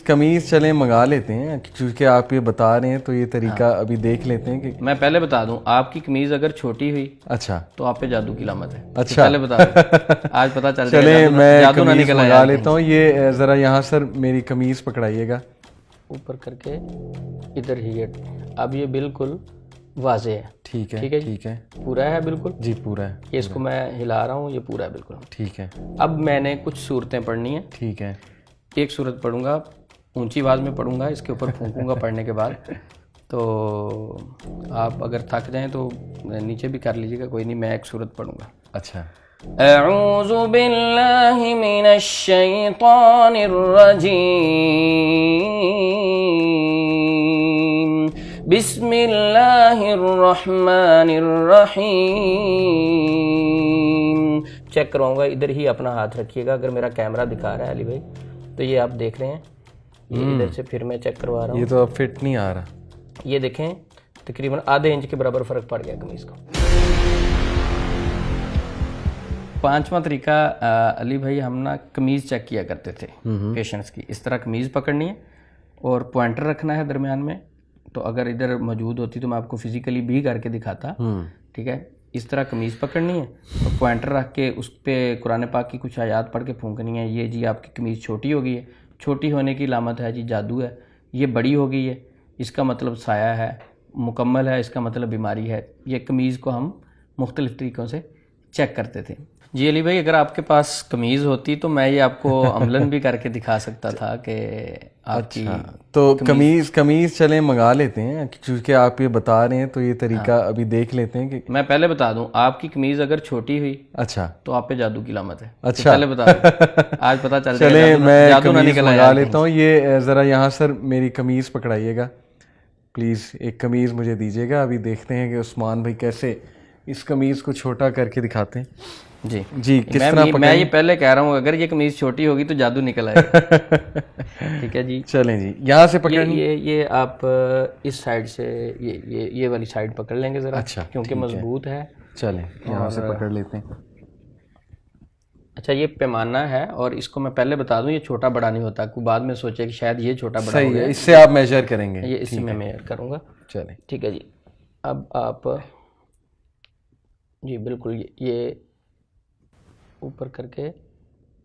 कमीज चलें मंगा लेते हैं क्योंकि आप ये बता रहे हैं तो ये तरीका अभी देख लेते हैं कि मैं पहले बता दूं, आपकी कमीज अगर छोटी हुई अच्छा तो आप पे जादू की लामत है। अच्छा पहले बता दूं, आज पता चल जाएगा। चलें मैं जादू ना कमीज निकल मंगा आया लेता हूँ। ये ज़रा यहाँ सर मेरी कमीज पकड़ाइएगा। ऊपर करके इधर ही है। अब ये बिल्कुल वाजे है। ठीक है ठीक है जी? ठीक है पूरा है बिल्कुल जी पूरा है ये, इसको मैं हिला रहा हूँ, ये पूरा है बिल्कुल। ठीक है अब मैंने कुछ सूरतें पढ़नी है। ठीक है एक सूरत पढ़ूंगा, ऊंची आवाज़ में पढ़ूंगा, इसके ऊपर फूंकूंगा पढ़ने के बाद। तो आप अगर थक जाएं तो नीचे भी कर लीजिएगा, कोई नहीं। मैं एक सूरत पढ़ूंगा। अच्छा अऊज़ु बिल्लाहि मिनश शैतानिर रजीम, बिस्मिल्लाहिर रहमानिर रहीम। चेक करवाऊंगा, इधर ही अपना हाथ रखिएगा। अगर मेरा कैमरा दिखा रहा है अली भाई तो ये आप देख रहे हैं, ये इधर से फिर मैं चेक करवा रहा हूँ। ये तो अब फिट नहीं आ रहा। ये देखें, तकरीबन आधे इंच के बराबर फ़र्क पड़ गया कमीज़ को। पांचवा तरीका अली भाई, हम ना कमीज़ चेक किया करते थे पेशेंट्स की। इस तरह कमीज़ पकड़नी है और पॉइंटर रखना है दरमियान में। तो अगर इधर मौजूद होती तो मैं आपको फिजिकली भी करके दिखाता। ठीक है, इस तरह कमीज़ पकड़नी है और पॉइंटर रख के उस पर कुरान पाक की कुछ आयात पढ़ के फूंकनी है। ये जी आपकी कमीज़ छोटी हो गई है, छोटी होने की लामत है जी जादू है। ये बड़ी हो गई है, इसका मतलब साया है। मुकम्मल है, इसका मतलब बीमारी है। ये कमीज़ को हम मुख्तलिफ़ तरीक़ों से चेक करते थे। जी अली भाई, अगर आपके पास कमीज़ होती तो मैं ये आपको अमलन भी करके दिखा सकता था कि आपकी। अच्छा, तो कमीज चलें मंगा लेते हैं क्योंकि आप ये बता रहे हैं तो ये तरीका अभी देख लेते हैं कि मैं पहले बता दूं, आपकी कमीज़ अगर छोटी हुई अच्छा तो आप पे जादू की लामत है। अच्छा पहले बता दूं, आज पता चल जाएगा। चलें मैं जादू ना कमीज निकल मंगा आया। लेता हूँ। ये ज़रा यहाँ सर मेरी कमीज पकड़ाइएगा प्लीज़। एक कमीज़ मुझे दीजिएगा। अभी देखते हैं कि उस्मान भाई कैसे इस कमीज़ को छोटा करके दिखाते हैं। जी जी किस तरह मैं ये पहले कह रहा हूँ, अगर ये कमीज़ छोटी होगी तो जादू निकल आएगा। ठीक है जी, चलें जी, यहाँ से पकड़नी। ये आप इस साइड से ये वाली साइड पकड़ लेंगे ज़रा। अच्छा, क्योंकि मजबूत है। चलें यहाँ से पकड़ लेते हैं। अच्छा, ये पैमाना है और इसको मैं पहले बता दूं, ये छोटा बड़ा नहीं होता। कोई बाद में सोचे कि शायद ये छोटा बड़ा सही है, इससे आप मेजर करेंगे। ये इससे मैं मेजर करूंगा। चलें ठीक है जी। अब आप जी बिल्कुल ये ऊपर करके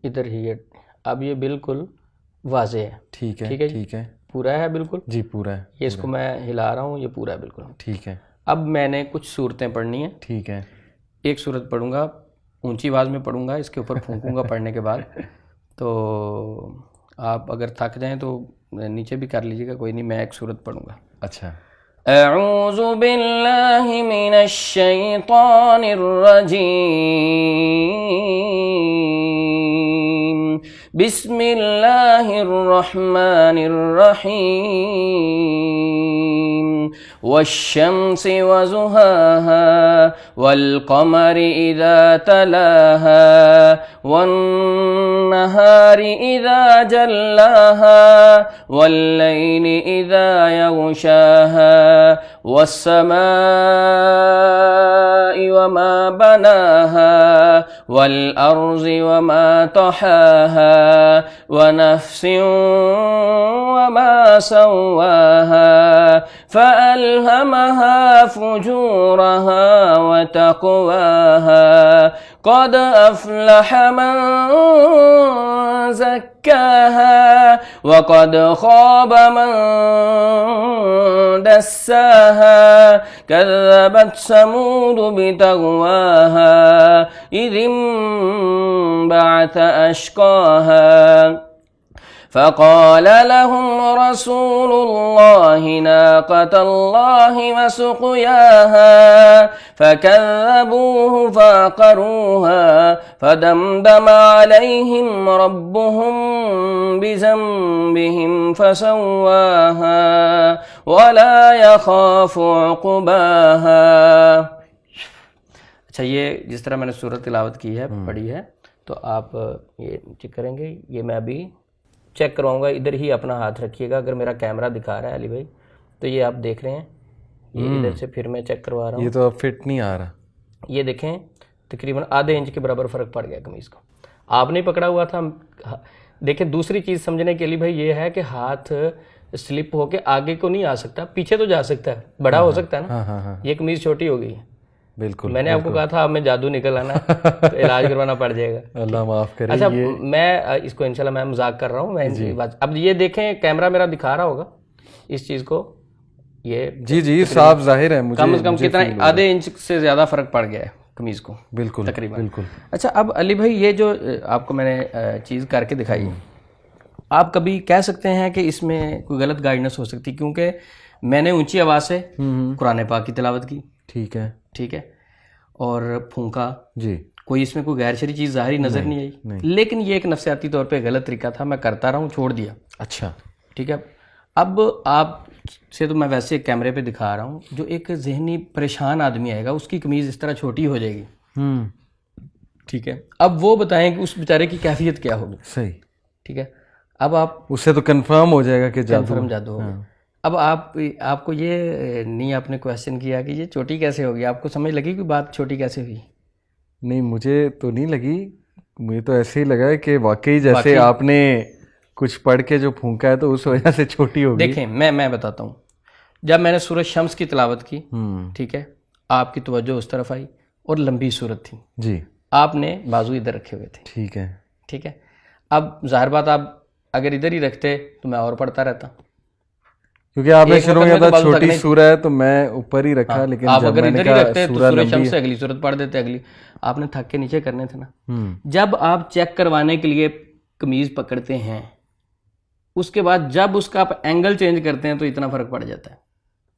इधर ही है। अब ये बिल्कुल वाजे है। ठीक है ठीक है ठीक है पूरा है बिल्कुल जी पूरा है ये, इसको मैं हिला रहा हूँ, ये पूरा है बिल्कुल। ठीक है अब मैंने कुछ सूरतें पढ़नी है। ठीक है एक सूरत पढ़ूंगा, ऊंची आवाज़ में पढ़ूंगा, इसके ऊपर फूंकूंगा पढ़ने के बाद। तो आप अगर थक जाएं तो नीचे भी कर लीजिएगा, कोई नहीं। मैं एक सूरत पढ़ूंगा। अच्छा अऊज़ु बिल्लाहि मिनश शैतानिर रजीम, बिस्मिल्लाहिर रहमानिर रहीम। वश्शम्सि वज़ुहाहा वल्क़मरि इज़ा तलाहा वन्नहारि इज़ा जल्लाहा वल्लैलि इज़ा यग़शाहा वस्समाइ वमा बनाहा वल्अर्ज़ि वमा तहाहा वनफ्सिन वमा सव्वाहा फ़अल्हमहा फ़ुजूरहा वतक़वाहा क़द अफ़लह मन ज़क्काहा वक़द ख़ाब मन दस्साहा कज़्ज़बत समूद बितग़वाहा इज़ इंबअथ अश्क़ाहा फ़क़ाल लहुम रसूलुल्लाहि नाक़तल्लाहि वसुक़याहा फ़कज़्ज़बूहु फ़अक़रूहा फ़दमदम अलैहिम रब्बुहुम बिज़ंबिहिम फ़सव्वाहा वला यख़ाफ़ु उक़बाहा। अच्छा, ये जिस तरह मैंने सूरत तिलावत की है, पढ़ी है, तो आप ये चेक करेंगे। ये मैं अभी चेक करवाऊंगा, इधर ही अपना हाथ रखिएगा। अगर मेरा कैमरा दिखा रहा है अली भाई तो ये आप देख रहे हैं, ये इधर से फिर मैं चेक करवा रहा हूँ। ये तो अब फिट नहीं आ रहा। ये देखें, तकरीबन आधे इंच के बराबर फ़र्क पड़ गया कमीज़ को। आपने पकड़ा हुआ था, देखिए दूसरी चीज समझने के लिए भाई ये है कि हाथ स्लिप होके आगे को नहीं आ सकता, पीछे तो जा सकता है, बड़ा हो सकता है ना। हाँ। ये कमीज छोटी हो गई। बिल्कुल। मैंने आपको कहा था अब में जादू निकल आना तो इलाज करवाना पड़ जाएगा। अल्लाह माफ करे। अच्छा मैं इसको इंशाल्लाह मैं मजाक कर रहा हूँ, मैं बात अब ये देखें, कैमरा मेरा दिखा रहा होगा इस चीज को, ये जी साफ जाहिर है, मुझे कम से कम कितना आधे इंच से ज्यादा फर्क पड़ गया है कमीज को बिल्कुल तकरीबन। बिल्कुल। अच्छा अब अली भाई ये जो आपको मैंने चीज करके दिखाई है, आप कभी कह सकते हैं कि इसमें कोई गलत गाइडेंस हो सकती है? क्योंकि मैंने ऊंची आवाज से कुरान पाक की तिलावत की, ठीक है, और फूंका जी, कोई इसमें कोई गैर शरई चीज ज़ाहिर नजर नहीं आई, लेकिन ये एक नफसियाती तौर पे गलत तरीका था, मैं करता रहा हूँ, छोड़ दिया। अच्छा ठीक है। अब आप से तो मैं वैसे कैमरे पे दिखा रहा हूँ, जो एक जहनी परेशान आदमी आएगा उसकी कमीज इस तरह छोटी हो जाएगी, ठीक है। अब वो बताएं कि उस बेचारे की कैफियत क्या होगी। सही, ठीक है। अब आप उससे तो कंफर्म हो जाएगा कि जादू हो गया। अब आपको ये नहीं आपने क्वेश्चन किया कि ये छोटी कैसे होगी, आपको समझ लगी कि बात छोटी कैसे हुई? नहीं, मुझे तो नहीं लगी, मुझे तो ऐसे ही लगा है कि वाकई जैसे आपने कुछ पढ़ के जो फूंका है तो उस वजह से छोटी होगी। देखें मैं बताता हूँ, जब मैंने सूरज शम्स की तिलावत की, ठीक है, आपकी तवज्जो उस तरफ आई और लंबी सूरत थी जी, आपने बाजू इधर रखे हुए थे, ठीक है। अब जाहिर बात आप अगर इधर ही रखते तो मैं और पढ़ता रहता, क्योंकि आपने शुरू में कहा छोटी सूरत है तो मैं ऊपर ही रखा, लेकिन आप अगर इधर ही रखते तो सूरज शम्स से अगली सूरत पढ़ देते, अगली आपने थक के नीचे करने थे ना। जब आप चेक करवाने के लिए कमीज पकड़ते हैं, उसके बाद जब उसका आप एंगल चेंज करते हैं तो इतना फर्क पड़ जाता है।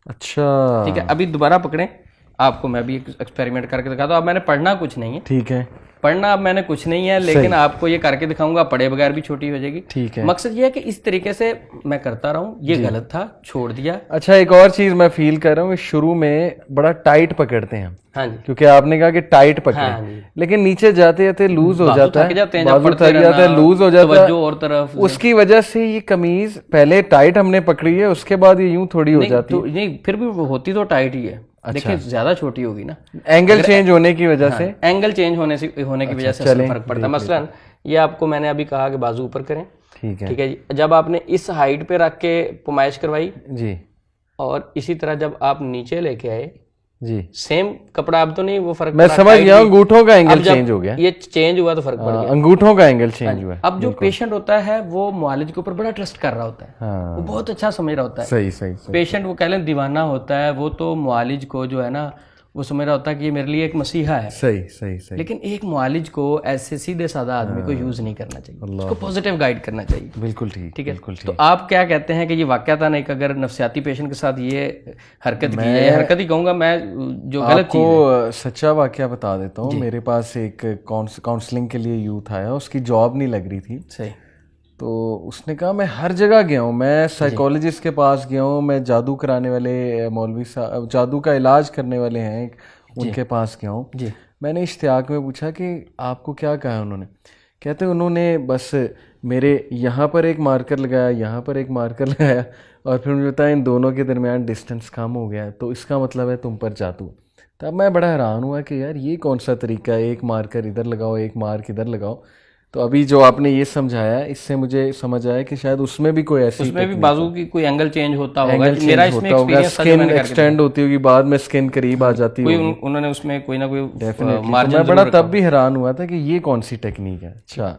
अच्छा ठीक है, अभी दोबारा पकड़ें, आपको मैं भी एक एक्सपेरिमेंट करके दिखाता हूँ। अब मैंने पढ़ना कुछ नहीं है, ठीक है, पढ़ना अब मैंने कुछ नहीं है, लेकिन आपको ये करके दिखाऊंगा, पढ़े बगैर भी छोटी हो जाएगी, ठीक है। मकसद ये है कि इस तरीके से मैं करता रहा हूँ, ये गलत था, छोड़ दिया। अच्छा एक और चीज मैं फील कर रहा हूँ, शुरू में बड़ा टाइट पकड़ते हैं, हाँ जी, क्योंकि आपने कहा कि टाइट पकड़े, हाँ लेकिन नीचे जाते जाते लूज हो जाता है, बाजू थक जाता है, लूज हो जाता है और तरफ, उसकी वजह से ये कमीज पहले टाइट हमने पकड़ी है, उसके बाद ये यूं थोड़ी हो जाती है। नहीं, फिर भी होती तो टाइट ही है। अच्छा। देखिए ज्यादा छोटी होगी ना, एंगल चेंज होने की वजह से, एंगल चेंज होने की वजह से फर्क पड़ता है। मसलन ये आपको मैंने अभी कहा कि बाजू ऊपर करें, ठीक है जी, जब आपने इस हाइट पे रख के पुमाइश करवाई जी, और इसी तरह जब आप नीचे लेके आए जी, सेम कपड़ा, अब तो नहीं वो फर्क, मैं समझ गया, अंगूठों का एंगल चेंज हो गया, ये चेंज हुआ तो फर्क पड़ गया, अंगूठों का एंगल चेंज हुआ। अब जो पेशेंट होता है वो मुआलिज के ऊपर बड़ा ट्रस्ट कर रहा होता है, हाँ, वो बहुत अच्छा समझ रहा होता है, सही। पेशेंट वो कह लें दीवाना होता है, वो तो मुआलिज को जो है ना वो समझ रहा होता है कि ये मेरे लिए एक मसीहा है, सही। लेकिन एक मुआलिज को ऐसे सीधे सादा आदमी को यूज नहीं करना चाहिए, उसको पॉजिटिव गाइड करना चाहिए। बिल्कुल ठीक है। तो आप क्या कहते हैं कि ये वाकयातन एक अगर नफसियाती पेशेंट के साथ ये हरकत की है, हरकत ही कहूँगा मैं, जो गलत चीज है, सच्चा वाकया बता देता हूँ। मेरे पास एक काउंसलिंग के लिए यूथ आया, उसकी जॉब नहीं लग रही थी, सही, तो उसने कहा मैं हर जगह गया हूँ, मैं साइकोलॉजिस्ट के पास गया हूँ, मैं जादू कराने वाले मौलवी साहब, जादू का इलाज करने वाले हैं, उनके पास गया हूँ। मैंने इश्तियाक में पूछा कि आपको क्या कहा है उन्होंने, कहते उन्होंने बस मेरे यहाँ पर एक मार्कर लगाया, यहाँ पर एक मार्कर लगाया, और फिर उन्होंने बताया इन दोनों के दरमियान डिस्टेंस कम हो गया है, तो इसका मतलब है तुम पर जादू। तब मैं बड़ा हैरान हुआ कि यार ये कौन सा तरीका है, एक मार्कर इधर लगाओ, एक मार्क इधर लगाओ। तो अभी जो आपने ये समझाया, इससे मुझे समझ आया कि शायद उसमें भी कोई ऐसी, उसमें भी बाजू की कोई एंगल चेंज होता होगा, मेरा इसमें एक्सपीरियंस, स्किन एक्सटेंड होती होगी, बाद में स्किन करीब आ जाती होगी, उन्होंने उसमें कोई ना कोई मार्जिन। मैं बड़ा तब भी हैरान हुआ था कि ये कौन सी टेक्निक है। अच्छा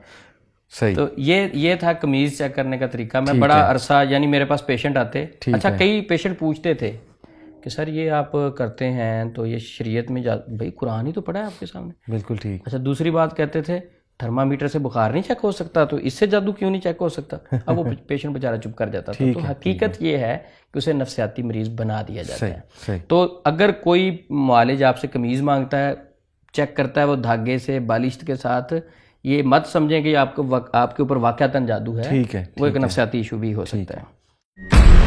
सही। तो ये था कमीज चेक करने का तरीका। मैं बड़ा अरसा, यानी मेरे पास पेशेंट आते, अच्छा कई पेशेंट पूछते थे कि सर ये आप करते हैं तो ये शरीयत में भाई कुरान ही तो पढ़ा है आपके सामने। बिल्कुल ठीक। अच्छा दूसरी बात कहते थे थर्मामीटर से बुखार नहीं चेक हो सकता, तो इससे जादू क्यों नहीं चेक हो सकता। अब वो पेशेंट बेचारा चुप कर जाता था। तो हकीकत ये है कि उसे नफसियाती मरीज बना दिया जाता है। तो अगर कोई मुआलिज आपसे कमीज मांगता है, चेक करता है वो धागे से बालिश के साथ, ये मत समझें कि आपके ऊपर वाकयातन जादू है, वो एक नफसियाती इशू भी हो सकता है।